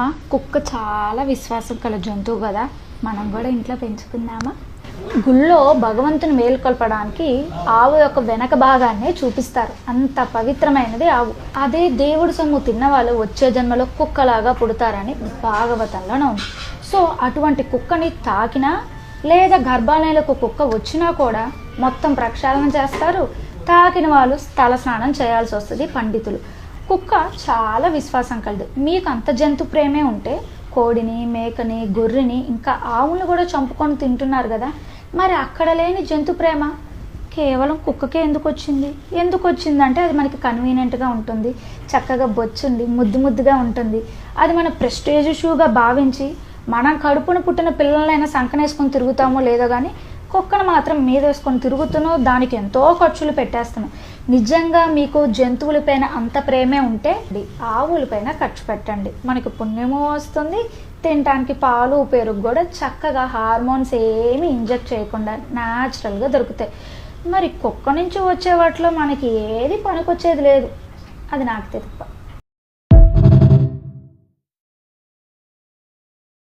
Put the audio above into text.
అమ్మ కుక్క చాలా విశ్వాసం కల జంతువు కదా, మనం కూడా ఇంట్లో పెంచుకుందామా? గుళ్ళో భగవంతుని మేలుకొల్పడానికి ఆవు యొక్క వెనక భాగాన్నే చూపిస్తారు. అంత పవిత్రమైనది ఆవు. అదే దేవుడి సొమ్ము తిన్న వాళ్ళు వచ్చే జన్మలో కుక్కలాగా పుడతారని భాగవతంలోనే ఉంది. సో అటువంటి కుక్కని తాకినా లేదా గర్భాలయంలోకి కుక్క వచ్చినా కూడా మొత్తం ప్రక్షాళన చేస్తారు. తాకిన వాళ్ళు తల స్నానం చేయాల్సి వస్తుంది పండితులు. కుక్క చాలా విశ్వాసం కలదు. మీకు అంత జంతు ప్రేమే ఉంటే కోడిని, మేకని, గొర్రెని, ఇంకా ఆవులను కూడా చంపుకొని తింటున్నారు కదా, మరి అక్కడ లేని జంతు ప్రేమ కేవలం కుక్కకే ఎందుకు వచ్చింది? ఎందుకు వచ్చిందంటే అది మనకి కన్వీనియంట్గా ఉంటుంది, చక్కగా బొచ్చుండి ముద్దు ముద్దుగా ఉంటుంది. అది మన ప్రెస్టేజ్ షూగా భావించి మనం కడుపున పుట్టిన పిల్లలైనా సంకనేసుకొని తిరుగుతామో లేదో కానీ కుక్కను మాత్రం మీద వేసుకొని తిరుగుతున్నావు, దానికి ఎంతో ఖర్చులు పెట్టేస్తున్నావు. నిజంగా మీకు జంతువులపైన అంత ప్రేమే ఉంటే ఆవులపైన ఖర్చు పెట్టండి, మనకి పుణ్యము వస్తుంది. తినడానికి పాలు, పెరుగు కూడా చక్కగా హార్మోన్స్ ఏమి ఇంజెక్ట్ చేయకుండా న్యాచురల్గా దొరుకుతాయి. మరి కుక్క నుంచి వచ్చే వాటిలో మనకి ఏది పనికొచ్చేది లేదు, అది నాకు తెలుసు.